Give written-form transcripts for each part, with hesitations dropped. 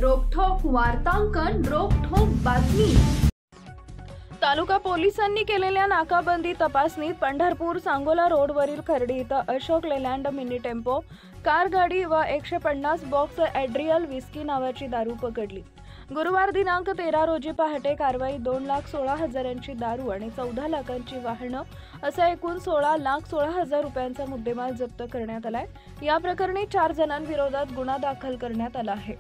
रोखठोक वार्तांकन, रोखठोक बातमी। तालुका पोलिसांनी केलेल्या नाकाबंदी तपासणीत पंढरपूर सांगोला रोडवरील खर्डी इथं Ashok Leyland mini tempo, car गाडी व 150 बॉक्स एड्रियल विस्की नावाची दारू पकडली। गुरुवार दिनांक 13 रोजी पहाटे कारवाई 2,16,000ची दारू आणि 14 लाखांची वाहनं असा एकूण 16,16,000 रुपयांचा मुद्देमाल जप्त करण्यात आलाय। या प्रकरणी 4 जणांविरोधात गुन्हा दाखल करण्यात आला आहे।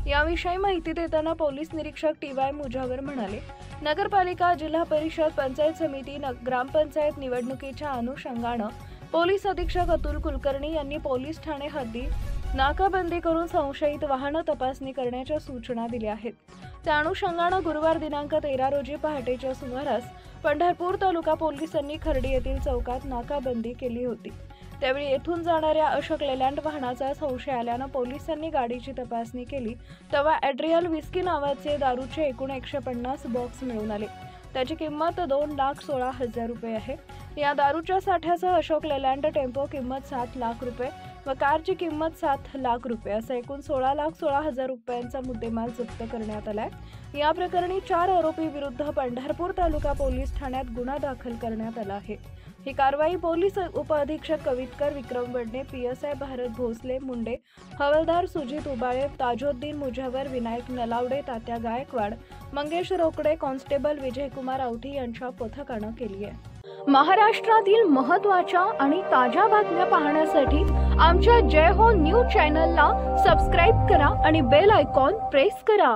याविषयी माहिती देताना पोलीस निरीक्षक TY मुजावर म्हणाले, नगरपालिका, जिल्हा परिषद, पंचायत समिती, ग्रामपंचायत निवडणुकीच्या अनुषंगानं पोलीस अधीक्षक अतुल कुलकर्णी यांनी पोलीस ठाणे हद्दीत नाकाबंदी करून संशयित वाहन तपासणी करण्याच्या सूचना दिल्या आहेत। त्या अनुषंगानं गुरुवार दिनांक 13 रोजी पहाटेच्या सुमारास पंढरपूर तालुका पोलिसांनी खर्डी येथील चौकात नाकाबंदी केली होती। त्यावेळी येथून जाणाऱ्या अशोक लेलँड वाहनाचा संशय आल्यानं पोलिसांनी गाडीची तपासणी केली तेव्हा एड्रियल विस्की नावाचे दारूचे एकूण 150 बॉक्स मिळून आले। त्याची किंमत 2,16,000 रुपये आहे। या दारूच्या साठ्यासह अशोक लेलँड टेम्पो किंमत 7 लाख रुपये व कारची किंमत 7 लाख रुपये असा एकूण 16,16,000 रुपयांचा मुद्देमाल जप्त करण्यात आलाय। या प्रकरणी 4 आरोपी विरुद्ध पंढरपूर तालुका पोलीस ठाण्यात गुन्हा दाखल करण्यात आला आहे। ही कारवाई पोलीस उपअधीक्षक कवितकर विक्रम वडणे, PSI भारत भोसले मुंडे, हवालदार सुजित उबाळे, ताजोद्दीन मुजावर, विनायक नलावडे, तात्या गायकवाड, मंगेश रोकडे, कॉन्स्टेबल विजयकुमार आवठी यांच्या पथकानं केली आहे। महाराष्ट्रातील महत्त्वाच्या आणि ताज्या बातम्या पाहण्यासाठी आमच्या जय हो न्यूज चॅनलला सबस्क्राइब करा आणि बेल आयकॉन प्रेस करा।